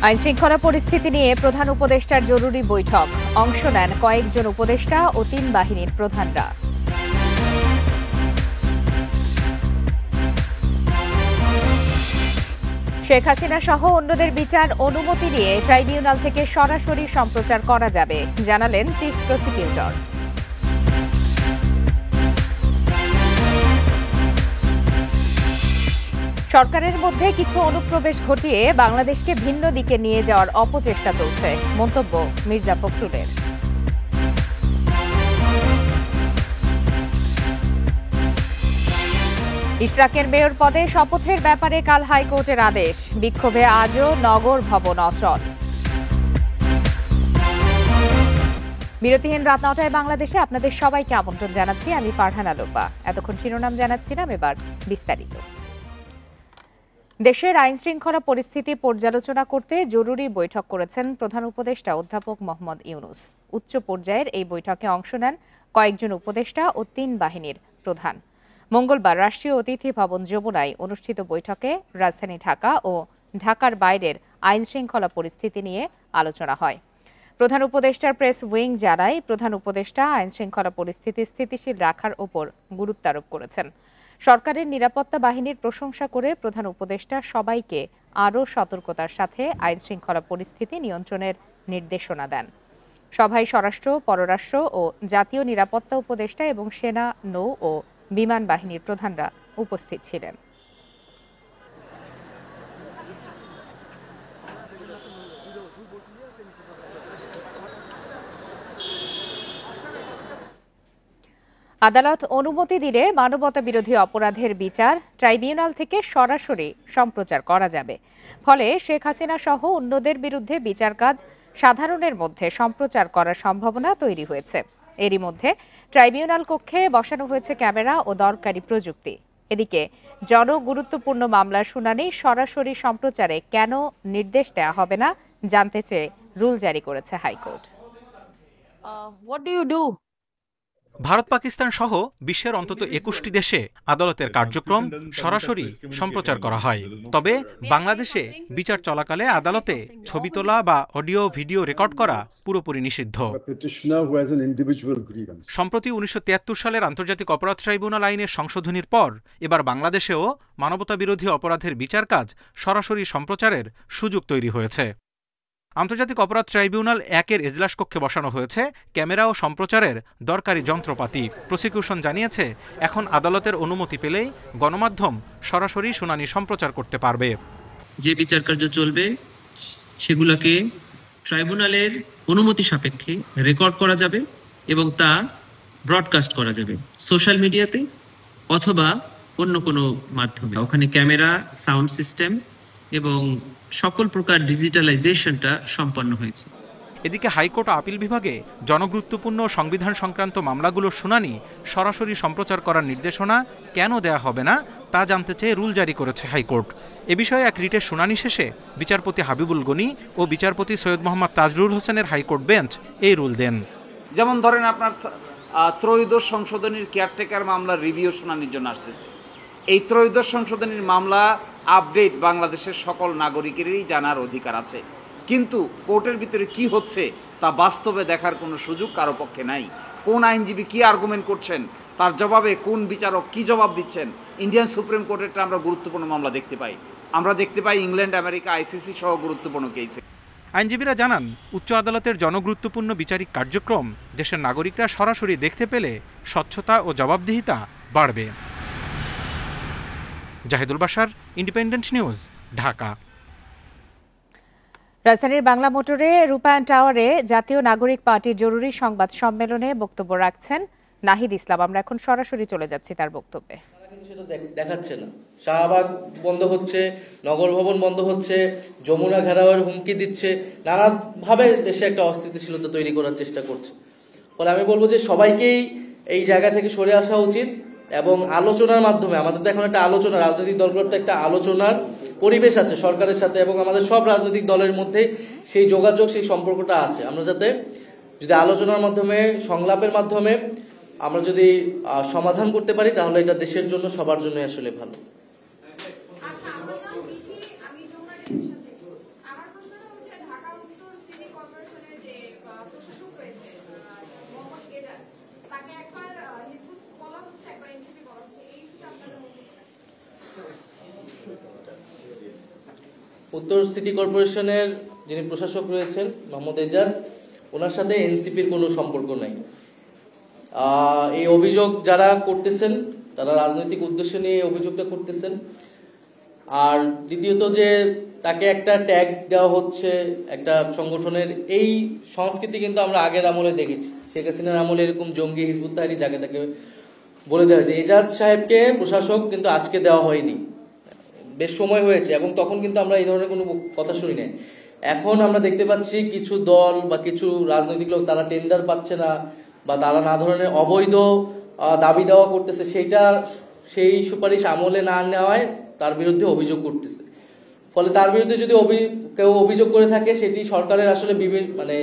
আইনশৃঙ্খলা পরিস্থিতি নিয়ে প্রধান উপদেষ্টার জরুরি বৈঠক। অংশ নেন কয়েকজন উপদেষ্টা ও ৩ বাহিনীর প্রধানরা। শেখ হাসিনা সহ অন্যদের বিচার অনুমতি নিয়ে ট্রাইব্যুনাল থেকে সরাসরি সম্প্রচার করা যাবে, জানালেন চিফ প্রসিকিউটর। সরকারের মধ্যে কিছু অনুপ্রবেশ ঘটিয়ে বাংলাদেশকে ভিন্ন দিকে নিয়ে যাওয়ার অপচেষ্টা চলছে, মন্তব্য মির্জা ফখরুলের। ইশরাকের মেয়র পদে শপথের ব্যাপারে কাল হাইকোর্টের আদেশ। বিক্ষোভে আজও নগর ভবন অচল। বিরতিহীন রাত ৯টায় বাংলাদেশে আপনাদের সবাইকে আমন্ত্রণ জানাচ্ছি। আমি ফারহানা লোপা। এতক্ষণ শিরোনাম জানাচ্ছিলাম, এবার বিস্তারিত। দেশের আইনশৃঙ্খলা পরিস্থিতি পর্যালোচনা করতে জরুরি বৈঠক করেছেন প্রধান উপদেষ্টা অধ্যাপক মোহাম্মদ ইউনূস। উচ্চ পর্যায়ের এই বৈঠকে অংশ নেন কয়েকজন উপদেষ্টা ও ৩ বাহিনীর প্রধান। মঙ্গলবার রাষ্ট্রীয় অতিথি ভবন যমুনায় অনুষ্ঠিত বৈঠকে রাজধানী ঢাকা ও ঢাকার বাইরের আইনশৃঙ্খলা পরিস্থিতি নিয়ে আলোচনা হয়। প্রধান উপদেষ্টার প্রেস উইং জানায়, প্রধান উপদেষ্টা আইনশৃঙ্খলা পরিস্থিতি স্থিতিশীল রাখার ওপর গুরুত্ব আরোপ করেছেন। সরকারের নিরাপত্তা বাহিনীর প্রশংসা করে প্রধান উপদেষ্টা সবাইকে আরও সতর্কতার সাথে আইনশৃঙ্খলা পরিস্থিতি নিয়ন্ত্রণের নির্দেশনা দেন। সভায় স্বরাষ্ট্র, পররাষ্ট্র ও জাতীয় নিরাপত্তা উপদেষ্টা এবং সেনা, নৌ ও বিমান বাহিনীর প্রধানরা উপস্থিত ছিলেন। আদালত অনুমতি দিলে মানবতা বিরোধী অপরাধের বিচার ট্রাইব্যুনাল থেকে সরাসরি সম্প্রচার করা যাবে। ফলে শেখ হাসিনা সহ অন্যদের বিরুদ্ধে বিচার কাজ সাধারণের মধ্যে সম্প্রচার করার সম্ভাবনা তৈরি হয়েছে। এরই মধ্যে ট্রাইব্যুনাল কক্ষে বসানো হয়েছে ক্যামেরা ও দরকারি প্রযুক্তি। এদিকে জনগুরুত্বপূর্ণ মামলার শুনানি সরাসরি সম্প্রচারে কেন নির্দেশ দেওয়া হবে না জানতে চেয়ে রুল জারি করেছে হাইকোর্ট। ভারত, পাকিস্তান সহ বিশ্বের অন্তত ২১টি দেশে আদালতের কার্যক্রম সরাসরি সম্প্রচার করা হয়। তবে বাংলাদেশে বিচার চলাকালে আদালতে ছবি তোলা বা অডিও ভিডিও রেকর্ড করা পুরোপুরি নিষিদ্ধ। সম্প্রতি ১৯৭৩ সালের আন্তর্জাতিক অপরাধ ট্রাইব্যুনাল আইনের সংশোধনীর পর এবার বাংলাদেশেও মানবতা বিরোধী অপরাধের বিচার কাজ সরাসরি সম্প্রচারের সুযোগ তৈরি হয়েছে। আন্তর্জাতিক অপরাধ ট্রাইব্যুনাল ১-এর এজলাস কক্ষে বসানো হয়েছে ক্যামেরা ও সম্প্রচারের দরকারি যন্ত্রপাতি। প্রসিকিউশন জানিয়েছে, এখন আদালতের অনুমতি পেলেই গণমাধ্যম সরাসরি শুনানি সম্প্রচার করতে পারবে। যে বিচার কার্য চলবে সেগুলোকে ট্রাইব্যুনালের অনুমতি সাপেক্ষে রেকর্ড করা যাবে এবং তা ব্রডকাস্ট করা যাবে সোশ্যাল মিডিয়াতে অথবা অন্য কোনো মাধ্যমে। ওখানে ক্যামেরা, সাউন্ড সিস্টেম এবং সকল প্রকার ডিজিটালাইজেশনটা সম্পন্ন হয়েছে। এদিকে হাইকোর্ট ও আপিল বিভাগে জনগুরুত্বপূর্ণ সংবিধান সংক্রান্ত মামলাগুলোর শুনানি সরাসরি সম্প্রচার করার নির্দেশনা কেন দেয়া হবে না তা জানতে চেয়ে রুল জারি করেছে হাইকোর্ট। এ বিষয়ে এক রিটের শুনানি শেষে বিচারপতি হাবিবুল গনি ও বিচারপতি সৈয়দ মোহাম্মদ তাজরুল হোসেনের হাইকোর্ট বেঞ্চ এই রুল দেন। যেমন ধরেন, আপনার ত্রয়োদশ সংশোধনীর কেয়ারটেকার মামলার রিভিউ শুনানির জন্য আসতেছে। এই ত্রয়োদশ সংশোধনীর মামলা আপডেট বাংলাদেশের সকল নাগরিকেরই জানার অধিকার আছে, কিন্তু কোর্টের ভিতরে কি হচ্ছে তা বাস্তবে দেখার কোনো সুযোগ কারো পক্ষে নাই। কোন আইনজীবী কি আর্গুমেন্ট করছেন, তার জবাবে কোন বিচারক কি জবাব দিচ্ছেন। ইন্ডিয়ান সুপ্রিম কোর্টেরটা আমরা গুরুত্বপূর্ণ মামলা দেখতে পাই, আমরা দেখতে পাই ইংল্যান্ড, আমেরিকা, আইসিসি সহ গুরুত্বপূর্ণ কেসে। আইনজীবীরা জানান, উচ্চ আদালতের জনগুরুত্বপূর্ণ বিচারিক কার্যক্রম দেশের নাগরিকরা সরাসরি দেখতে পেলে স্বচ্ছতা ও জবাবদিহিতা বাড়বে। Zahidul Bashar, independent news, Dhaka. রাজধানীর বাংলা মোটরে রূপায়ণ টাওয়ারে জাতীয় নাগরিক পার্টির জরুরি সংবাদ সম্মেলনে বক্তব্য রাখছেন নাহিদ ইসলাম। আমরা এখন সরাসরি চলে যাচ্ছি তার বক্তব্যে। সেটা দেখাচ্ছে না। শাহবাগ বন্ধ হচ্ছে, নগর ভবন বন্ধ হচ্ছে, যমুনা ঘেরাওয়ের হুমকি দিচ্ছে, নানাভাবে দেশে একটা অস্থিতিশীলতা তৈরি করার চেষ্টা করছে। ফলে আমি বলবো যে সবাইকেই এই জায়গা থেকে সরে আসা উচিত এবং আলোচনার মাধ্যমে, আমাদের তো এখন একটা আলোচনা, রাজনৈতিক দলগুলোর তো একটা আলোচনার পরিবেশ আছে সরকারের সাথে এবং আমাদের সব রাজনৈতিক দলের মধ্যে সেই যোগাযোগ, সেই সম্পর্কটা আছে। আমরা যাতে যদি আলোচনার মাধ্যমে, সংলাপের মাধ্যমে আমরা যদি সমাধান করতে পারি তাহলে এটা দেশের জন্য, সবার জন্য আসলে ভালো। তাকে একবার হিজবুত বলা হচ্ছে, একবার এনসিপি বলা হচ্ছে, এই ইস্যুটা আপনাদের মধ্যে উত্তর সিটি কর্পোরেশনের যিনি প্রশাসক রয়েছেন মোহাম্মদ এজাজ, ওনার সাথে এনসিপির কোনো সম্পর্ক নাই। এই অভিযোগ যারা করতেছেন তারা রাজনৈতিক উদ্দেশ্য নিয়ে এই অভিযোগটা করতেছেন। আর দ্বিতীয়ত যে তাকে একটা ট্যাগ দেওয়া হচ্ছে একটা সংগঠনের, এই সংস্কৃতি কিন্তু আমরা আগের আমলে দেখেছি। শেখ হাসিনার আমলে এরকম জঙ্গি হিজবুত তাহরীর যাকে তাকে বলে দেওয়া হয়েছে। এজাজ সাহেবকে প্রশাসক কিন্তু আজকে দেওয়া হয়নি, বেশ সময় হয়েছে, এবং তখন কিন্তু আমরা এই ধরনের কোনো কথা শুনি নাই। এখন আমরা দেখতে পাচ্ছি কিছু দল বা কিছু রাজনৈতিক লোক তারা টেন্ডার পাচ্ছে না বা তারা না ধরনের অবৈধ দাবি দেওয়া করতেছে, সেই সুপারিশ আমলে না নেওয়ায় তার বিরুদ্ধে অভিযোগ করতেছে। ফলে তার বিরুদ্ধে যদি কেউ অভিযোগ করে থাকে সেটি সরকারের আসলে মানে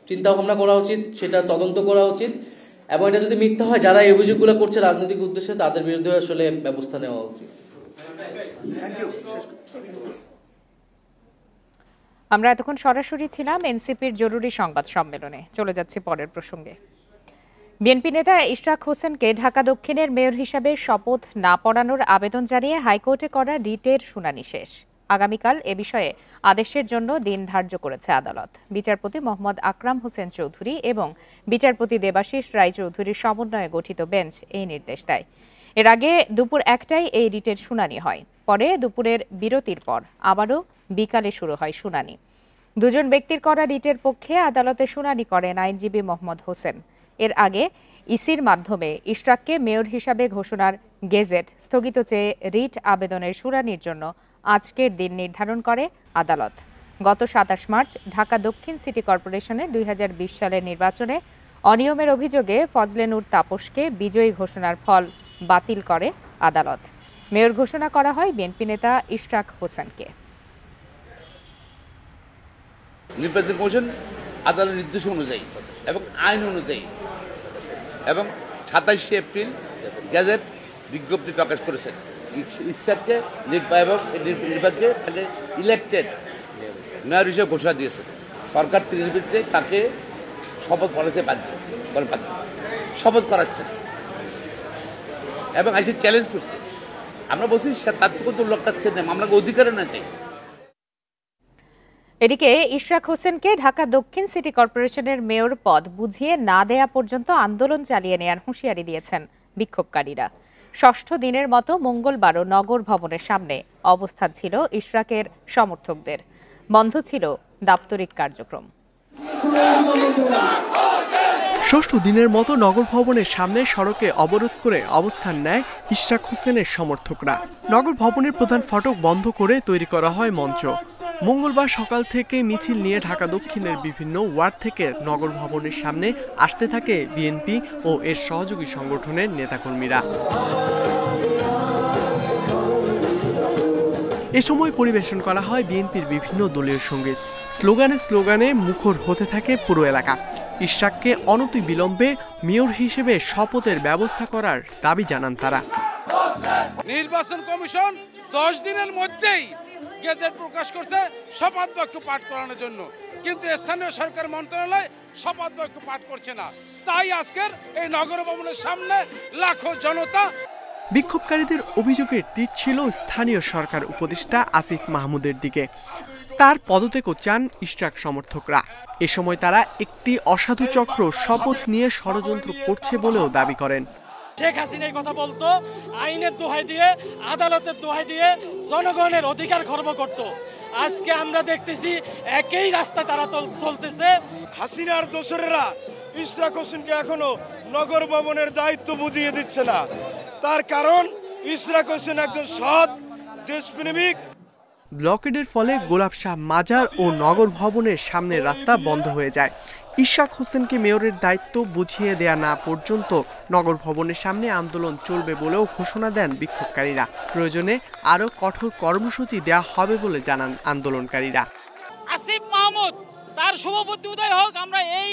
চিন্তা ভাবনা করা উচিত, সেটা তদন্ত করা উচিত, এবং এটা যদি মিথ্যা হয় যারা এই অভিযোগগুলো করছে রাজনৈতিক উদ্দেশ্যে তাদের বিরুদ্ধে আসলে ব্যবস্থা নেওয়া উচিত। আমরা এতক্ষণ সরাসরি ছিলাম এনসিপির জরুরি সংবাদ সম্মেলনে। চলে যাচ্ছি পরের প্রসঙ্গে। বিএনপি নেতা ইশরাক হোসেনকে ঢাকা দক্ষিণের মেয়র হিসাবে শপথ না পড়ানোর আবেদন জানিয়ে হাইকোর্টে করা রিটের শুনানি শেষ। আগামীকাল এ বিষয়ে আদেশের জন্য দিন ধার্য করেছে আদালত। বিচারপতি মোহাম্মদ আকরাম হোসেন চৌধুরী এবং বিচারপতি দেবাশিস রায় চৌধুরীর সমন্বয়ে গঠিত বেঞ্চ এই নির্দেশ দেয়। এর আগে দুপুর 1টায় এই রিটের শুনানি হয়। পরে দুপুরের বিরতির পর আবারও বিকালে শুরু হয় শুনানি। দুজন ব্যক্তির করা রিটের পক্ষে আদালতে শুনানি করেন আইনজীবী মোহাম্মদ হোসেন। এর আগে ইসির মাধ্যমে ইশরাককে মেয়র হিসাবে ঘোষণার গেজেট স্থগিত চেয়ে রিট আবেদনের শুনানির জন্য আজকের দিন নির্ধারণ করে আদালত। গত 27 মার্চ ঢাকা দক্ষিণ সিটি কর্পোরেশনের 2020 সালের নির্বাচনে অনিয়মের অভিযোগে ফজলে নূর তাপসকে বিজয়ী ঘোষণার ফল বাতিল করে আদালত। মেয়র ঘোষণা করা হয় বিএনপি নেতা ইশরাক হোসেনকে। নির্বাচন কমিশন আদালতের নির্দেশ অনুযায়ী এবং আইন অনুযায়ী এবং 27শে এপ্রিল গেজেট বিজ্ঞপ্তি প্রকাশ করেছেন। ইশরাককে নির্বাচনে তাকে ইলেক্টেড মেয়র হিসেবে ঘোষণা দিয়েছেন। সরকার তিরুপতিতে তাকে শপথ পড়াতে বাধ্য শপথ করাচ্ছেন এবং এসে চ্যালেঞ্জ করছে। আমরা বলছি তার থেকে তো লক্ষ্যাচ্ছে না, মামলাকে অধিকারে না চাই। এদিকে ইশরাক হোসেনকে ঢাকা দক্ষিণ সিটি কর্পোরেশনের মেয়র পদ বুঝিয়ে না দেয়া পর্যন্ত আন্দোলন চালিয়ে নেয়ার হুঁশিয়ারি দিয়েছেন বিক্ষোভকারীরা। ষষ্ঠ দিনের মতো মঙ্গলবারও নগর ভবনের সামনে অবস্থান ছিল ইশরাকের সমর্থকদের। বন্ধ ছিল দাপ্তরিক কার্যক্রম। ষষ্ঠ দিনের মতো নগর ভবনের সামনে সড়কে অবরোধ করে অবস্থান নেয় ইশরাক হোসেনের সমর্থকরা। নগর ভবনের প্রধান ফটক বন্ধ করে তৈরি করা হয় মঞ্চ। মঙ্গলবার সকাল থেকে মিছিল নিয়ে ঢাকা দক্ষিণের বিভিন্ন ওয়ার্ড থেকে নগর ভবনের সামনে আসতে থাকে বিএনপি ও এর সহযোগী সংগঠনের নেতাকর্মীরা। এ সময় পরিবেশন করা হয় বিএনপির বিভিন্ন দলীয় সঙ্গীত। স্লোগানে মুখর হতে থাকে পুরো এলাকা। ইশরাককে অনতিবিলম্বে মেয়র হিসেবে শপথের ব্যবস্থা করার দাবি জানান তারা। নির্বাচন কমিশন 10 দিনের মধ্যেই গেজেট প্রকাশ করছে শপথ বাক্য পাঠ করানোর জন্য, কিন্তু স্থানীয় সরকার মন্ত্রণালয় শপথ বাক্য পাঠ করছে না। তাই আজকের এই নগর ভবনের সামনে লাখো জনতা। বিক্ষোভকারীদের অভিযোগের তীর ছিল স্থানীয় সরকার উপদেষ্টা আসিফ মাহমুদের দিকে। তার পদত্যাগও চান ইশরাক সমর্থকরা। এ সময় তারা একটি অসাধু চক্র শপথ নিয়ে ষড়যন্ত্র করছে বলেও দাবি করেন। শেখ হাসিনা এই কথা বলতো, আইনের দোহাই দিয়ে, আদালতের দোহাই দিয়ে জনগণের অধিকার খর্ব করত। আজকে আমরা দেখতেছি একই রাস্তা তারা চলতেছে। হাসিনার দোসরেরা ইশরাক হোসেনকে এখনো নগর ভবনের দায়িত্ব বুঝিয়ে দিচ্ছে না। তার কারণ ইশরাক হোসেন একজন সৎ দেশপ্রেমিক। ব্লকেডের ফলে গোলাপ শাহ মাজার ও নগর ভবনের সামনের রাস্তা বন্ধ হয়ে যায়। ইশরাক হোসেনকে মেয়রের দায়িত্ব বুঝিয়ে দেয়া না পর্যন্ত নগর ভবনের সামনে আন্দোলন চলবে বলেও ঘোষণা দেন বিক্ষোভকারীরা। প্রয়োজনে আরও কঠোর কর্মসূচি দেয়া হবে বলে জানান আন্দোলনকারীরা। আসিফ মাহমুদ তার শুভবুদ্ধি উদয় হোক, আমরা এই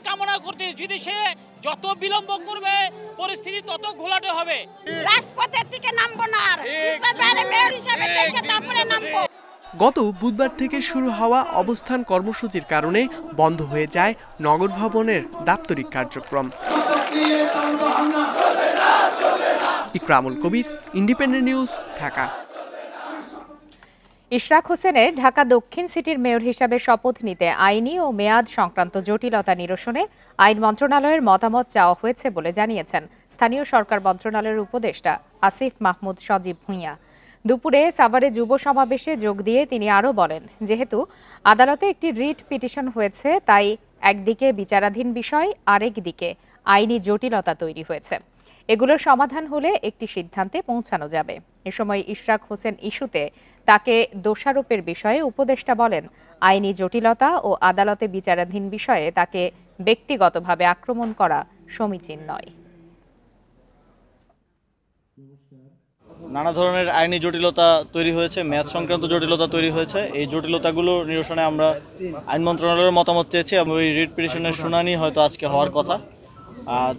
কামনা করতে। যদি সে যত বিলম্ব করবে পরিস্থিতি তত ঘোলাটে হবে। রাজপথের দিকে নামবো না, আর মেয়র হিসেবে দেখে তারপরে নামবো। গত বুধবার থেকে শুরু হওয়া অবস্থান কর্মসূচির কারণে বন্ধ হয়ে যায় নগর ভবনের দাপ্তরিক কার্যক্রম। ইকরামুল কবির, ইন্ডিপেন্ডেন্ট নিউজ, ঢাকা। ইশরাক হোসেনের ঢাকা দক্ষিণ সিটির মেয়র হিসাবে শপথ নিতে আইনি ও মেয়াদ সংক্রান্ত জটিলতা নিরসনে আইন মন্ত্রণালয়ের মতামত চাওয়া হয়েছে বলে জানিয়েছেন স্থানীয় সরকার মন্ত্রণালয়ের উপদেষ্টা আসিফ মাহমুদ সজীব ভূঁইয়া। দুপুরে সাভারে যুব সমাবেশে যোগ দিয়ে তিনি আরও বলেন, যেহেতু আদালতে একটি রিট পিটিশন হয়েছে, তাই একদিকে বিচারাধীন বিষয়, আরেক দিকে আইনি জটিলতা তৈরি হয়েছে। এগুলোর সমাধান হলে একটি সিদ্ধান্তে পৌঁছানো যাবে। এ সময় ইশরাক হোসেন ইস্যুতে তাকে দোষারোপের বিষয়ে উপদেষ্টা বলেন, আইনি জটিলতা ও আদালতে বিচারাধীন বিষয়ে তাকে ব্যক্তিগতভাবে আক্রমণ করা সমীচীন নয়। নানা ধরনের আইনি জটিলতা তৈরি হয়েছে, মেয়াদ সংক্রান্ত জটিলতা তৈরি হয়েছে। এই জটিলতাগুলো নিরসনে আমরা আইন মন্ত্রণালয়ের মতামত চেয়েছি এবং এই রিট পিটিশনের শুনানি হয়তো আজকে হওয়ার কথা।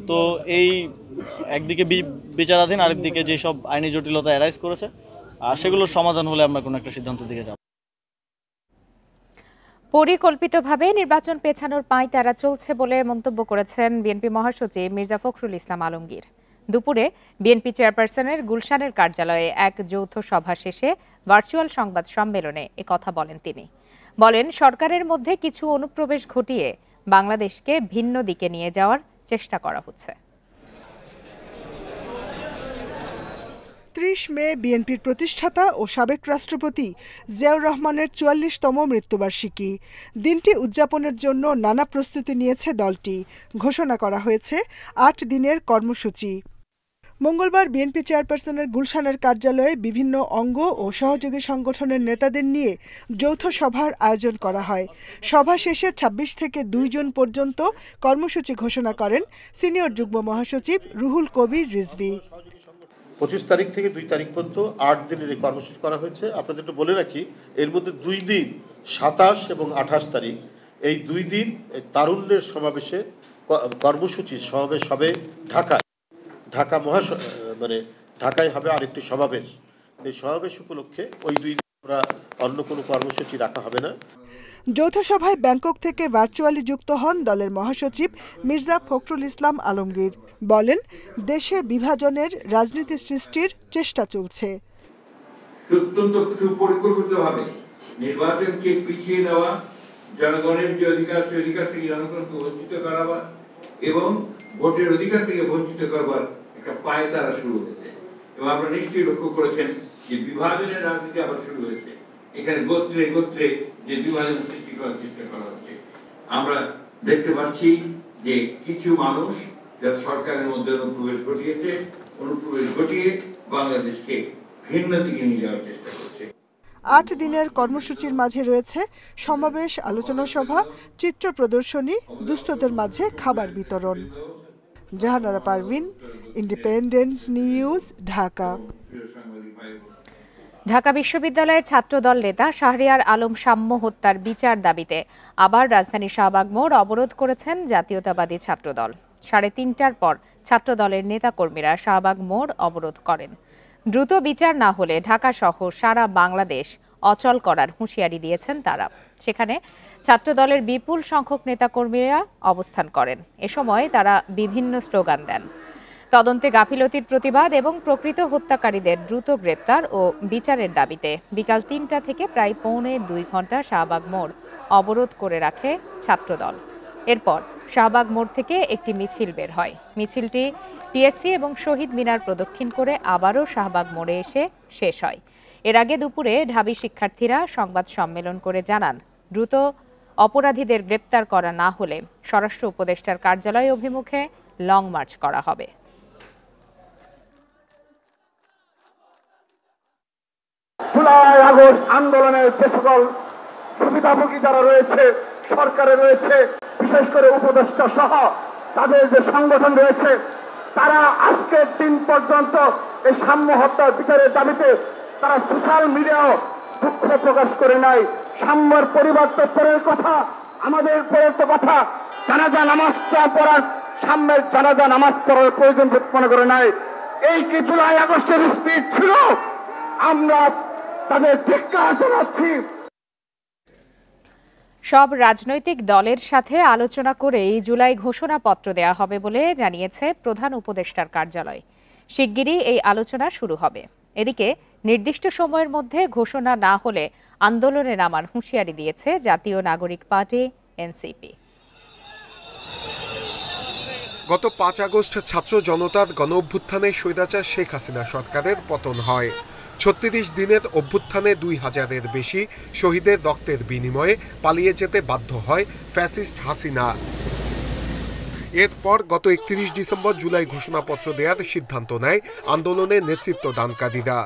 তো এই একদিকে বিচারাধীন, আরেকদিকে যেসব আইনি জটিলতা অ্যারাইজ করেছে সেগুলোর সমাধান হলে আমরা কোনো একটা সিদ্ধান্তের দিকে যাব। পরিকল্পিতভাবে নির্বাচন পেছানোর পাঁয়তারা চলছে বলে মন্তব্য করেছেন বিএনপি মহাসচিব মির্জা ফখরুল ইসলাম আলমগীর। দুপুরে বিএনপি চেয়ারপারসনের গুলশানের কার্যালয়ে এক যৌথ সভা শেষে ভার্চুয়াল সংবাদ সম্মেলনে একথা বলেন তিনি। বলেন, সরকারের মধ্যে কিছু অনুপ্রবেশ ঘটিয়ে বাংলাদেশকে ভিন্ন দিকে নিয়ে যাওয়ার চেষ্টা করা হচ্ছে। ৩০ মে বিএনপির প্রতিষ্ঠাতা ও সাবেক রাষ্ট্রপতি জিয়াউর রহমানের ৪৪তম মৃত্যুবার্ষিকী। দিনটি উদযাপনের জন্য নানা প্রস্তুতি নিয়েছে দলটি। ঘোষণা করা হয়েছে ৮ দিনের কর্মসূচি। মঙ্গলবার বিএনপি চেয়ারপারসনের গুলশানের কার্যালয়ে বিভিন্ন অঙ্গ ও সহযোগী সংগঠনের নেতাদের নিয়ে যৌথ সভার আয়োজন করা হয়। সভা শেষে ২৬ থেকে ২ জুন পর্যন্ত কর্মসূচি ঘোষণা করেন সিনিয়র যুগ্ম মহাসচিব রুহুল কবির রিজভী। ২৫ তারিখ থেকে ২ তারিখ পর্যন্ত ৮ দিনের এই কর্মসূচি করা হয়েছে। আপনাদের একটু বলে রাখি, এর মধ্যে 2 দিন ২৭ এবং ২৮ তারিখ, এই 2 দিন তারুণ্যের সমাবেশে কর্মসূচি সমাবেশ হবে ঢাকায়। ঢাকায় হবে আরেকটি সমাবেশ। এই সমাবেশ উপলক্ষে ওই 2 দিন আমরা অন্য কোনো কর্মসূচি রাখা হবে না। যৌথ সভায় ব্যাংকক থেকে ভার্চুয়ালি যুক্ত হন দলের মহাসচিব মির্জা ফখরুল ইসলাম আলমগীর। বলেন, দেশে বিভাজনের রাজনীতি সৃষ্টির চেষ্টা চলছে। অত্যন্ত সুপরিকল্পিতভাবে নির্বাচনকে পিছিয়ে দেওয়া, জনগণের যে অধিকার সেই অধিকার থেকে জনগণকে বঞ্চিত করাবার এবং ভোটের অধিকার থেকে বঞ্চিত করবার একটা পায়তারা শুরু হয়েছে। এবং আপনারা নিশ্চয়ই লক্ষ্য করেছেন যে বিভাজনের রাজনীতি আবার শুরু হয়েছে। এখানে গোত্রে গোত্রে যে বিভাজন সৃষ্টি করার চেষ্টা করা হচ্ছে। আমরা দেখতে পাচ্ছি যে কিছু মানুষ যারা সরকারের মধ্যে অনুপ্রবেশ ঘটিয়ে বাংলাদেশকে ভিন্ন দিকে নিয়ে যাওয়ার চেষ্টা করছে। ৮ দিনের কর্মসূচির মাঝে রয়েছে সমাবেশ, আলোচনা সভা, চিত্র প্রদর্শনী, দুস্থদের মাঝে খাবার বিতরণ। Jahanara Parvin, independent news, Dhaka. ঢাকা বিশ্ববিদ্যালয়ের ছাত্রদল নেতা শাহরিয়ার আলম সাম্য হত্যার বিচার দাবিতে আবার রাজধানীর শাহবাগ মোড় অবরোধ করেছেন জাতীয়তাবাদী ছাত্রদল। 3:30টার পর ছাত্রদলের নেতাকর্মীরা শাহবাগ মোড় অবরোধ করেন। দ্রুত বিচার না হলে ঢাকা সহ সারা বাংলাদেশ অচল করার হুঁশিয়ারি দিয়েছেন তারা। সেখানে ছাত্রদলের বিপুল সংখ্যক নেতাকর্মীরা অবস্থান করেন। এ সময় তারা বিভিন্ন স্লোগান দেন। তদন্তে গাফিলতির প্রতিবাদ এবং প্রকৃত হত্যাকারীদের দ্রুত গ্রেপ্তার ও বিচারের দাবিতে বিকাল 3টা থেকে প্রায় পৌনে 2 ঘন্টা শাহবাগ মোড় অবরোধ করে রাখে ছাত্রদল। এরপর শাহবাগ মোড় থেকে একটি মিছিল বের হয়। মিছিলটি টিএসসি এবং শহীদ মিনার প্রদক্ষিণ করে আবারও শাহবাগ মোড়ে এসে শেষ হয়। এর আগে দুপুরে ঢাবি শিক্ষার্থীরা সংবাদ সম্মেলন করে জানান, দ্রুত অপরাধীদের গ্রেপ্তার করা না হলে স্বরাষ্ট্র উপদেষ্টার কার্যালয় অভিমুখে লং মার্চ করা হবে। জুলাই আগস্ট আন্দোলনের যে সকল সুবিধাভোগী যারা রয়েছে, সরকারে রয়েছে, বিশেষ করে উপদেষ্টা সহ তাদের যে সংগঠন রয়েছে, তারা আজকের দিন পর্যন্ত এই সাম্য হত্যার বিচারের দাবিতে তারা সোশ্যাল মিডিয়াও দুঃখ প্রকাশ করে নাই। সাম্যের পরিবর্তে পরের কথা, আমাদের পরের তো কথা, জানাজা নামাজটা পড়ার, সাম্যের জানাজা নামাজ পড়ার প্রয়োজন মনে করে নাই। এই কি জুলাই আগস্টের স্পিচ ছিল? আমরা তাদের ধিক্কার জানাচ্ছি। সব রাজনৈতিক দলের সাথে আলোচনা করেই জুলাই ঘোষণাপত্র দেয়া হবে বলে জানিয়েছে প্রধান উপদেষ্টার কার্যালয়। শিগগিরই এই আলোচনা শুরু হবে। এদিকে নির্দিষ্ট সময়ের মধ্যে ঘোষণা না হলে আন্দোলনে নামার হুঁশিয়ারি দিয়েছে জাতীয় নাগরিক পার্টি এনসিপি। গত ৫ আগস্ট ছাত্র জনতার গণঅভ্যুত্থানে স্বৈরাচার শেখ হাসিনা সরকারের পতন হয়। ৩৬ দিনের অভ্যুত্থানে ২,০০০-এর বেশি শহীদের রক্তের বিনিময়ে পালিয়ে যেতে বাধ্য হয় ফ্যাসিস্ট হাসিনা। এরপর গত ৩১ ডিসেম্বর জুলাই ঘোষণাপত্র দেওয়ার সিদ্ধান্ত নেয় আন্দোলনের নেতৃত্ব দানকারীরা।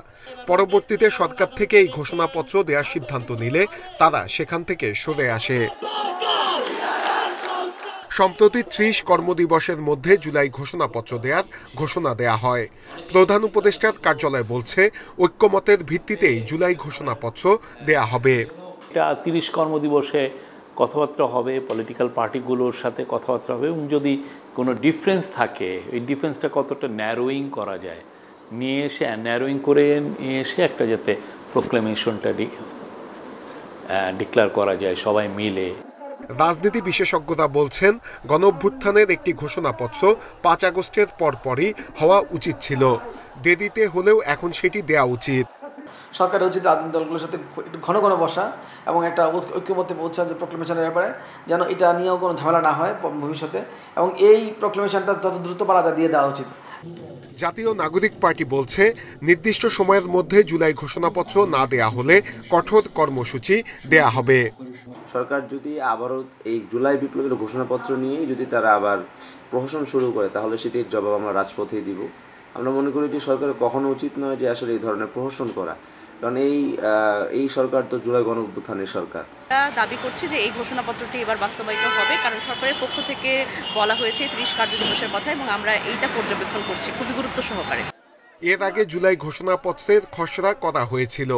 পরবর্তীতে সরকার থেকে এই ঘোষণাপত্র দেওয়ার সিদ্ধান্ত নিলে তারা সেখান থেকে সরে আসে। সম্প্রতি ৩০ কর্মদিবসের মধ্যে জুলাই ঘোষণাপত্র দেওয়ার ঘোষণা দেয়া হয়। প্রধান উপদেষ্টার কার্যালয় বলছে ঐক্যমতের ভিত্তিতেই জুলাই ঘোষণাপত্র দেয়া হবে। ৩০ কর্মদিবসে কথাবার্তা হবে, পলিটিক্যাল পার্টিগুলোর সাথে কথাবার্তা হবে, এবং যদি কোনো ডিফারেন্স থাকে এই ডিফারেন্সটা কতটা ন্যারোয়িং করা যায় নিয়ে এসে ন্যারোয়িং করে নিয়ে এসে একটা যাতে প্রোক্লেমেশনটা ডিক্লেয়ার করা যায় সবাই মিলে। রাজনীতি বিশেষজ্ঞরা বলছেন গণঅভ্যুত্থানের একটি ঘোষণাপত্র ৫ আগস্টের পরপরই হওয়া উচিত ছিল। দেরিতে হলেও এখন সেটি দেয়া উচিত। সরকারের উচিত রাজনৈতিক দলগুলোর সাথে একটু ঘন ঘন বসা এবং একটা ঐক্যমত্যে পৌঁছা যে প্রোক্লেমেশনের ব্যাপারে, যেন এটা নিয়েও কোনো ঝামেলা না হয় ভবিষ্যতে, এবং এই প্রোক্লেমেশনটা যত দ্রুত পারা যায় দিয়ে দেওয়া উচিত। জাতীয় নাগরিক পার্টি বলছে নির্দিষ্ট সময়ের মধ্যে জুলাই ঘোষণাপত্র না দেয়া হলে কঠোর কর্মসূচি দেয়া হবে। সরকার যদি আবারও এই জুলাই বিপ্লবের ঘোষণাপত্র নিয়েই যদি তারা আবার প্রহসন শুরু করে, তাহলে সেটির জবাব আমরা রাজপথেই দিব। আমরা মনে করি যে সরকারের কখনো উচিত নয় যে আসলে এই ধরনের প্রহসন করা, কারণ এই সরকার তো জুলাই গণঅভ্যুত্থানের সরকার। দাবি করছি যে এই ঘোষণাপত্রটি এবার বাস্তবায়িত হবে, কারণ সরকারের পক্ষ থেকে বলা হয়েছে ৩০ কার্যদিবসের কথা, এবং আমরা এইটা পর্যবেক্ষণ করছি খুবই গুরুত্ব সহকারে। এর আগে জুলাই ঘোষণাপত্রের খসড়া করা হয়েছিল।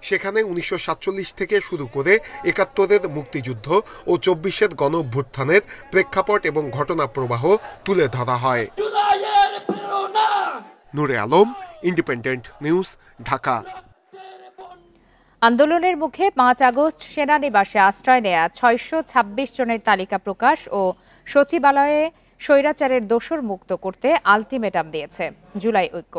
সেখানে ১৯৪৭ থেকে শুরু করে ৭১-এর মুক্তিযুদ্ধ ও ২৪-এর গণঅভ্যুত্থানের প্রেক্ষাপট এবং ঘটনা প্রবাহ তুলে ধরা হয়। নূরে আলম, ইন্ডিপেন্ডেন্ট নিউজ, ঢাকা। আন্দোলনের মুখে ৫ আগস্ট সেনানিবাসে আশ্রয় নেয়া ৬২৬ জনের তালিকা প্রকাশ ও সচিবালয়ে স্বৈরাচারের দোসর মুক্ত করতে আলটিমেটাম দিয়েছে জুলাই ঐক্য।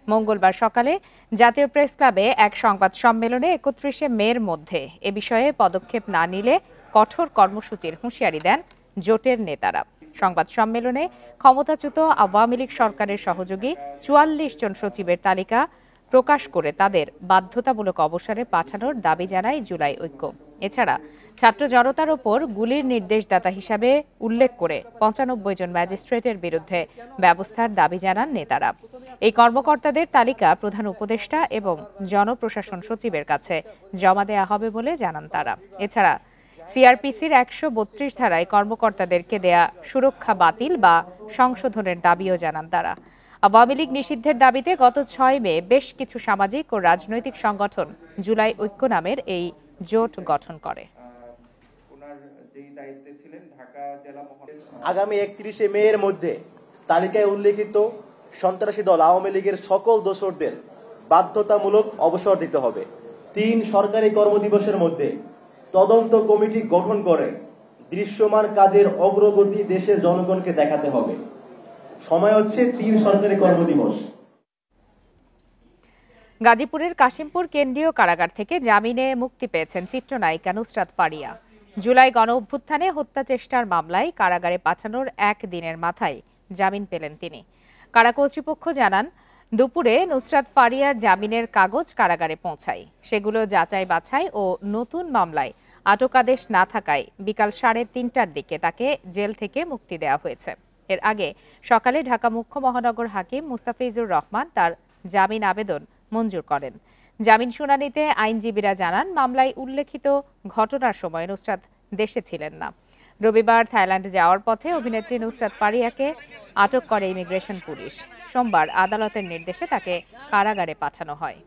মঙ্গলবার সকালে জাতীয় প্রেস ক্লাবে এক সংবাদ সম্মেলনে ৩১শে মের মধ্যে এ বিষয়ে পদক্ষেপ না নিলে কঠোর কর্মসূচির হুঁশিয়ারি দেন জোটের নেতারা। সংবাদ সম্মেলনে ক্ষমতাচ্যুত আওয়ামী লীগ সরকারের সহযোগী ৪৪ জন সচিবের তালিকা প্রকাশ করে তাদের বাধ্যতামূলক অবসরে পাঠানোর দাবি জানায় জুলাই ঐক্য। এছাড়া ছাত্র জনতার ওপর গুলির নির্দেশদাতা হিসাবে উল্লেখ করে ৯৫ জন ম্যাজিস্ট্রেটের বিরুদ্ধে ব্যবস্থার দাবি জানান নেতারা। এই কর্মকর্তাদের তালিকা প্রধান উপদেষ্টা এবং জনপ্রশাসন সচিবের কাছে জমা দেয়া হবে বলে জানান তারা। এছাড়া সিআরপিসির ১৩২ ধারায় কর্মকর্তাদেরকে দেয়া সুরক্ষা বাতিল বা সংশোধনের দাবিও জানান তারা। আওয়ামী লীগ নিষিদ্ধের দাবিতে গত ৬ মে বেশ কিছু সামাজিক ও রাজনৈতিক সংগঠন জুলাই ঐক্য নামের এই জোট গঠন করে। আগামী ৩১শে মে এর মধ্যে তালিকায় উল্লেখিত সন্ত্রাসী দল আওয়ামী লীগের সকল দোসরদের বাধ্যতামূলক অবসর দিতে হবে। ৩ সরকারি কর্মদিবসের মধ্যে তদন্ত কমিটি গঠন করে দৃশ্যমান কাজের অগ্রগতি দেশের জনগণকে দেখাতে হবে। সময় হচ্ছে ৩ সরকারি কর্মদিবস। গাজীপুরের কাশিমপুর কেন্দ্রীয় কারাগার থেকে জামিনে মুক্তি পেয়েছেন চিত্রনায়িকা নুসরাত ফারিয়া। জুলাই গণঅভ্যুত্থানে হত্যা চেষ্টার মামলায় কারাগারে পাঠানোর একদিনের মাথায় জামিন পেলেন তিনি। কারা কর্তৃপক্ষ জানান, দুপুরে নুসরাত ফারিয়ার জামিনের কাগজ কারাগারে পৌঁছায়। সেগুলো যাচাই বাছাই ও নতুন মামলায় আটকাদেশ না থাকায় বিকাল ৩:৩০টার দিকে তাকে জেল থেকে মুক্তি দেওয়া হয়েছে। এর আগে সকালে ঢাকা মুখ্য মহানগর হাকিম মুস্তাফিজুর রহমান তার জামিন আবেদন মঞ্জুর করেন। জামিন শুনানিতে আইনজীবীরা জানান, মামলায় উল্লেখিত ঘটনার সময় নুসরাত দেশে ছিলেন না। রবিবার থাইল্যান্ডে যাওয়ার পথে অভিনেত্রী নুসরাত ফারিয়াকে আটক করে ইমিগ্রেশন পুলিশ। সোমবার আদালতের নির্দেশে তাকে কারাগারে পাঠানো হয়।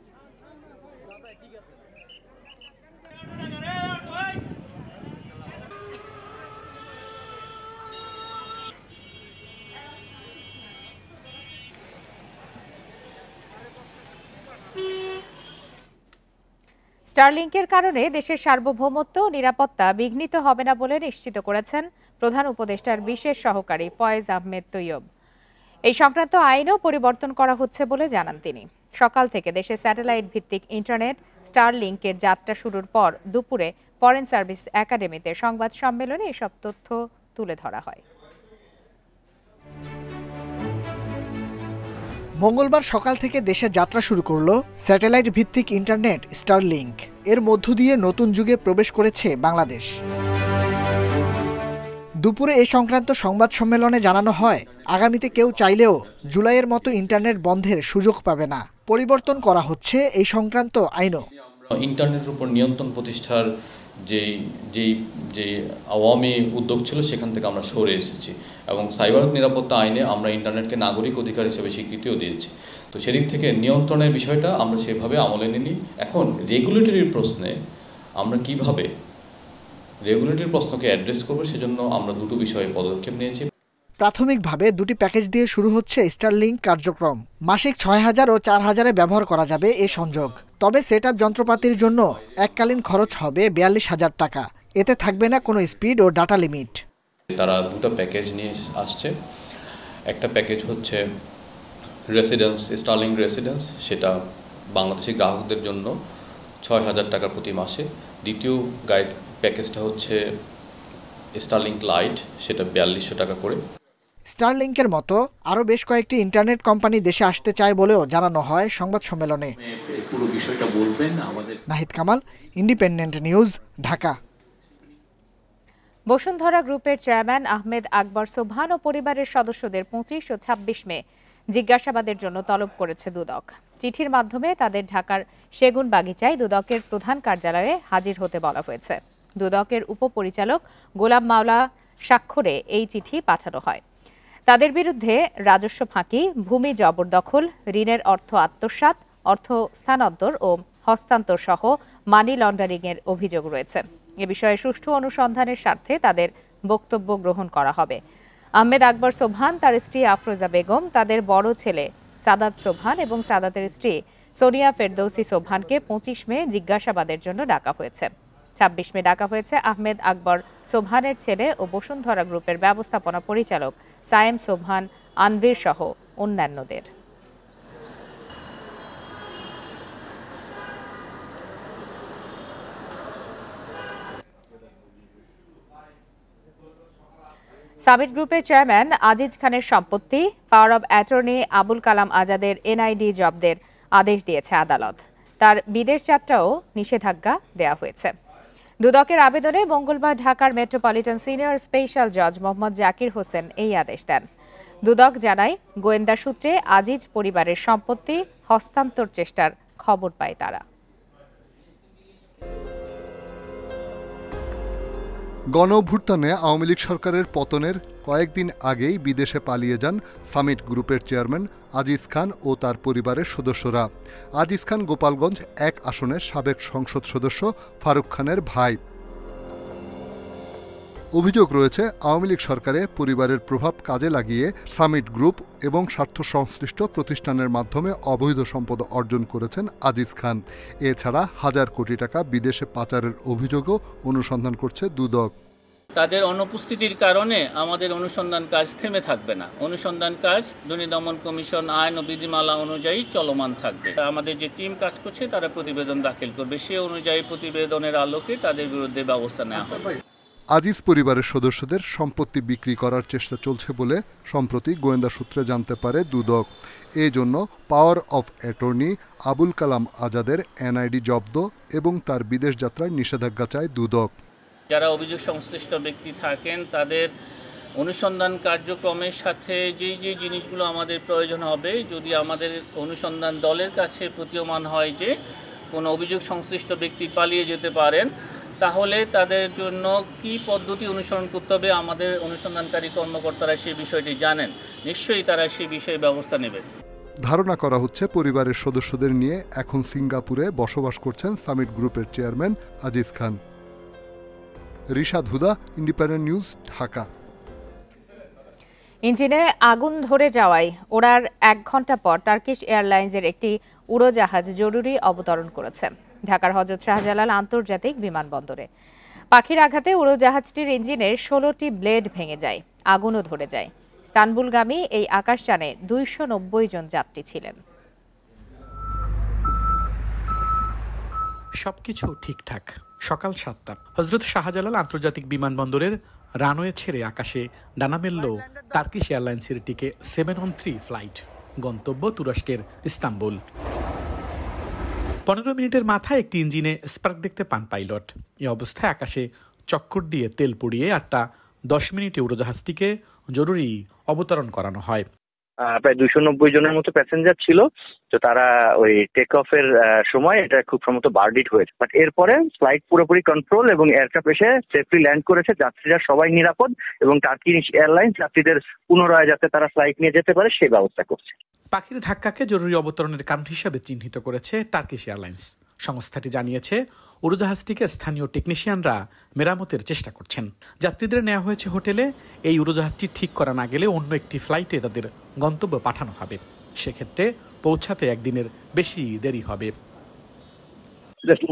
স্টারলিংকের কারণে দেশের সার্বভৌমত্ব ও নিরাপত্তা বিঘ্নিত হবে না বলে নিশ্চিত করেছেন প্রধান উপদেষ্টার বিশেষ সহকারী ফয়েজ আহমেদ তৈয়ব। এই সংক্রান্ত আইনও পরিবর্তন করা হচ্ছে বলে জানান তিনি। সকাল থেকে দেশে স্যাটেলাইট ভিত্তিক ইন্টারনেট স্টারলিংকের যাত্রা শুরুর পর দুপুরে ফরেন সার্ভিস একাডেমিতে সংবাদ সম্মেলনে এসব তথ্য তুলে ধরা হয়। মঙ্গলবার সকাল থেকে দেশে যাত্রা শুরু করলো স্যাটেলাইট ভিত্তিক ইন্টারনেট স্টারলিংক। এর মধ্য দিয়ে নতুন যুগে প্রবেশ করেছে বাংলাদেশ। দুপুরে এ সংক্রান্ত সংবাদ সম্মেলনে জানানো হয়, আগামীতে কেউ চাইলেও জুলাইয়ের মতো ইন্টারনেট বন্ধের সুযোগ পাবে না। পরিবর্তন করা হচ্ছে এই সংক্রান্ত আইনও। ইন্টারনেটের উপর নিয়ন্ত্রণ প্রতিষ্ঠার যে আওয়ামী উদ্যোগ ছিল সেখান থেকে আমরা সরে এসেছি এবং সাইবার নিরাপত্তা আইনে আমরা ইন্টারনেটকে নাগরিক অধিকার হিসেবে স্বীকৃতিও দিয়েছি। তো সেদিক থেকে নিয়ন্ত্রণের বিষয়টা আমরা সেভাবে আমলে নিই। এখন রেগুলেটরির প্রশ্নে আমরা কিভাবে রেগুলেটরি প্রশ্নকে অ্যাড্রেস করব সেজন্য আমরা দুটো বিষয়ে পদক্ষেপ নিয়েছি। প্রাথমিকভাবে দুটি প্যাকেজ দিয়ে শুরু হচ্ছে স্টারলিংক কার্যক্রম। মাসিক ৬,০০০ ও ৪,০০০-এ ব্যবহার করা যাবে এই সংযোগ। তবে সেটআপ যন্ত্রপাতির জন্য এককালীন খরচ হবে ৪২,০০০ টাকা। এতে থাকবে না কোনো স্পিড ও ডাটা লিমিট। তারা দুটো প্যাকেজ নিয়ে আসছে। একটা প্যাকেজ হচ্ছে রেসিডেন্স, স্টারলিংক রেসিডেন্স, সেটা বাংলাদেশি গ্রাহকদের জন্য ৬,০০০ টাকা প্রতি মাসে। দ্বিতীয় গাইড প্যাকেজটা হচ্ছে স্টারলিংক লাইট, সেটা ৪২০০ টাকা করে। স্টারলিংকের মতো আরও বেশ কয়েকটি ইন্টারনেট কোম্পানি দেশে আসতে চায় বলেও জানানো হয় সংবাদ সম্মেলনে। পুরো বিষয়টা বলবেন আমাদের। Nahid Kamal, independent news, Dhaka. বসুন্ধরা গ্রুপের চেয়ারম্যান আহমেদ আকবর সোবহান ও পরিবারের সদস্যদের ২৫ ও ২৬ মে জিজ্ঞাসাবাদের জন্য তলব করেছে দুদক। চিঠির মাধ্যমে তাদের ঢাকার সেগুনবাগিচায় দুদকের প্রধান কার্যালয়ে হাজির হতে বলা হয়েছে। দুদকের উপপরিচালক গোলাম মাওলা স্বাক্ষরে এই চিঠি পাঠানো হয়। তাদের বিরুদ্ধে রাজস্ব ফাঁকি, ভূমি জবরদখল, ঋণের অর্থ আত্মসাৎ, অর্থ স্থানান্তর ও হস্তান্তর সহ মানি লন্ডারিংয়ের অভিযোগ রয়েছে। এ বিষয়ে সুষ্ঠু অনুসন্ধানের স্বার্থে তাদের বক্তব্য গ্রহণ করা হবে। আহমেদ আকবর সোবহান, তার স্ত্রী আফরোজা বেগম, তাদের বড় ছেলে সাদাত সোবহান এবং সাদাতের স্ত্রী সোনিয়া ফেরদৌসি সোবহানকে ২৫ মে জিজ্ঞাসাবাদের জন্য ডাকা হয়েছে। ২৬ মে ডাকা হয়েছে আহমেদ আকবর সোবহানের ছেলে ও বসুন্ধরা গ্রুপের ব্যবস্থাপনা পরিচালক সায়েম সোবহান আনভীর সহ অন্যান্যদের। সামিট গ্রুপের চেয়ারম্যান আজিজ খানের সম্পত্তি, power of attorney Abul Kalam আজাদের এনআইডি জব্দের আদেশ দিয়েছে আদালত। তার বিদেশ যাত্রাও নিষেধাজ্ঞা দেওয়া হয়েছে। দুদকের আবেদনে মঙ্গলবার ঢাকার মেট্রোপলিটন সিনিয়র স্পেশাল জজ মোহাম্মদ জাকির হোসেন এই আদেশ দেন। দুদক জানায়, গোয়েন্দা সূত্রে আজিজ পরিবারের সম্পত্তি হস্তান্তর চেষ্টার খবর পায় তারা। গণঅভ্যুত্থানে আওয়ামী লীগ সরকারের পতনের কয়েকদিন আগেই বিদেশে পালিয়ে যান সামিট গ্রুপের চেয়ারম্যান আজিজ খান ও তার পরিবারের সদস্যরা। আজিজ খান গোপালগঞ্জ ১ আসনের সাবেক সংসদ সদস্য ফারুক খানের ভাই। অভিযোগ রয়েছে, আওয়ামী লীগ সরকারে পরিবারের প্রভাব কাজে লাগিয়ে সামিট গ্রুপ এবং স্বার্থ সংশ্লিষ্ট প্রতিষ্ঠানের মাধ্যমে অবৈধ সম্পদ অর্জন করেছেন আজিজ খান। এছাড়া হাজার কোটি টাকা বিদেশে পাচারের অভিযোগও অনুসন্ধান করছে দুদক। তাদের অনুপস্থিতির কারণে আমাদের অনুসন্ধান কাজ থেমে থাকবে না। অনুসন্ধান কাজ দুর্নীতি দমন কমিশন আইন ও বিধিমালা অনুযায়ী চলমান থাকবে। আমাদের যে টিম কাজ করছে তারা প্রতিবেদন দাখিল করবে, সে অনুযায়ী প্রতিবেদনের আলোকে তাদের বিরুদ্ধে ব্যবস্থা নেওয়া হবে। আজিজ পরিবারের সদস্যদের সম্পত্তি বিক্রি করার চেষ্টা চলছে বলে সম্প্রতি গোয়েন্দা সূত্রে জানতে পারে দুদক। এই জন্য power of attorney Abul Kalam আজাদের এনআইডি জব্দ এবং তার বিদেশ যাত্রায় নিষেধাজ্ঞা চায় দুদক। যারা অভিযোগ সংশ্লিষ্ট ব্যক্তি থাকেন তাদের অনুসন্ধান কার্যক্রমের সাথে যে জিনিসগুলো আমাদের প্রয়োজন হবে, যদি আমাদের অনুসন্ধান দলের কাছে প্রতীয়মান হয় যে কোনো অভিযোগ সংশ্লিষ্ট ব্যক্তি পালিয়ে যেতে পারেন, তাহলে তাদের জন্য কি পদ্ধতি অনুসরণ করতে হবে আমাদের অনুসন্ধানকারী কর্মকর্তারা সেই বিষয়টি জানেন। নিশ্চয়ই তারা সেই বিষয়ে ব্যবস্থা নেবেন। ধারণা করা হচ্ছে পরিবারের সদস্যদের নিয়ে এখন সিঙ্গাপুরে বসবাস করছেন সামিট গ্রুপের চেয়ারম্যান আজিজ খান। রিশাদ হুদা, ইন্ডিপেন্ডেন্ট নিউজ, ঢাকা। ইঞ্জিনে আগুন ধরে যাওয়ায় ওড়ার ১ ঘন্টা পর টার্কিশ এয়ারলাইন্সের একটি উড়োজাহাজ জরুরি অবতরণ করেছে। ঢাকার হযরত শাহজালাল আন্তর্জাতিক বিমানবন্দরে। পাখির আঘাতে উড়োজাহাজটির ইঞ্জিনের 16টি ব্লেড ভেঙে যায়, আগুনও ধরে যায়। ইস্তানবুলগামী এই আকাশযানে 290 জন যাত্রী ছিলেন। সবকিছু ঠিকঠাক। সকাল 7টা হযরত শাহজালাল আন্তর্জাতিক বিমানবন্দরের রানওয়ে ছেড়ে আকাশে ডানা মেলল টার্কিশ এয়ারলাইন্সের টিকে 713 ফ্লাইট, গন্তব্য তুরস্কের ইস্তাম্বুল। 15 মিনিটের মাথায় একটি ইঞ্জিনে স্পার্ক দেখতে পান পাইলট। এ অবস্থায় আকাশে চক্কর দিয়ে তেল পুড়িয়ে 8টা 10 মিনিটে উড়োজাহাজটিকে জরুরি অবতরণ করানো হয়। প্রায় 290 জনের মতো প্যাসেঞ্জার ছিল। তো তারা ওই টেক অফের সময় এটা খুব সম্ভবত বার্ডিট হয়েছে, বাট এরপরে ফ্লাইট পুরোপুরি কন্ট্রোল এবং এয়ারক্রাফট এসে সেফলি ল্যান্ড করেছে। যাত্রীরা সবাই নিরাপদ এবং টার্কিশ এয়ারলাইন্স যাত্রীদের পুনরায় যাতে তারা ফ্লাইট নিয়ে যেতে পারে সেই ব্যবস্থা করছে। পাখির ধাক্কাকে জরুরি অবতরণের কারণ হিসাবে চিহ্নিত করেছে টার্কিশ এয়ারলাইন্স। সংস্থাটি জানিয়েছে উড়োজাহাজটিকে স্থানীয় টেকনিশিয়ানরা মেরামতের চেষ্টা করছেন। যাত্রীদের নেওয়া হয়েছে হোটেলে। এই উড়োজাহাজটি ঠিক করা না গেলে অন্য একটি ফ্লাইটে তাদের গন্তব্য পাঠানো হবে। সেক্ষেত্রে পৌঁছাতে একদিনের বেশি দেরি হবে।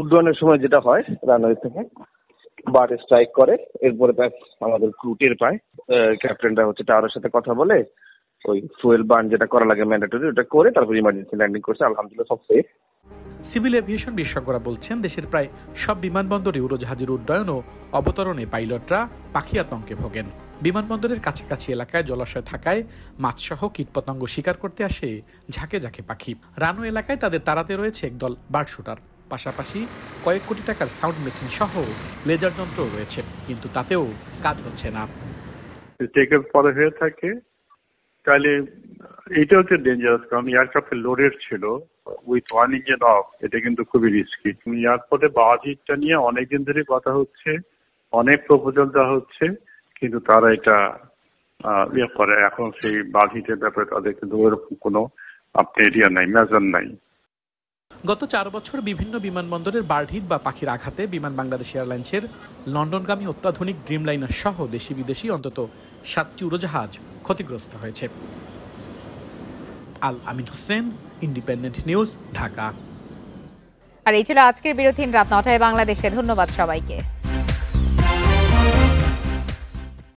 উড্ডয়নের সময় যেটা হয়, রানওয়ে থেকে বার্ড স্ট্রাইক করে, এরপরে আমাদের ক্রু টের পায়। ক্যাপ্টেনরা হচ্ছে টাওয়ারের সাথে কথা বলে ওই ফুয়েল বার্ন যেটা করা লাগে ম্যান্ডেটরি, ওটা করে তারপর ইমার্জেন্সি ল্যান্ডিং করছে। আলহামদুলিল্লাহ সব সেফ। সিভিল এভিয়েশন বিশেষজ্ঞরা বলছেন, দেশের প্রায় সব বিমানবন্দরে উড়োজাহাজের উড্ডয়ন ও অবতরণে পাইলটরা পাখি আতঙ্কে ভোগেন। বিমানবন্দরের কাছাকাছি এলাকায় জলাশয় থাকায় মাছসহ কীটপতঙ্গ শিকার করতে আসে ঝাঁকে ঝাঁকে পাখি। রানওয়ে এলাকায় তাদের তাড়াতে রয়েছে একদল বার্ড শুটার। পাশাপাশি কয়েক কোটি টাকার সাউন্ড মেশিন সহ লেজার যন্ত্রও রয়েছে, কিন্তু তাতেও কাজ হচ্ছে না। টেকের পরে হয়ে থাকে তাহলে এটা হচ্ছে ডেঞ্জারাস, কারণ এয়ারক্রাফটের লোডেড ছিল উইথ ওয়ান ইঞ্জিন অফ। এটা কিন্তু খুবই রিস্কি। এয়ারপোর্টে বাজিটা নিয়ে অনেকদিন ধরে কথা হচ্ছে, অনেক প্রপোজাল দেওয়া হচ্ছে, কিন্তু তারা এটা ইয়ে করে। এখন সেই বাজিটের ব্যাপারে তাদের কিন্তু ওরকম কোনো এরিয়া নাই, মেজার নাই। গত 4 বছর বিভিন্ন বিমানবন্দরের বার্ড হিট বা পাখির আঘাতে বিমান বাংলাদেশ এয়ারলাইন্সের লন্ডনগামী অত্যাধুনিক ড্রিমলাইনার সহ দেশি বিদেশি অন্তত 7টি উড়োজাহাজ ক্ষতিগ্রস্ত হয়েছে। আল আমিন হোসেন, ইন্ডিপেন্ডেন্ট নিউজ, ঢাকা। আর এই ছিল আজকের বিরতিহীন রাত 9টায় বাংলাদেশে। ধন্যবাদ সবাইকে।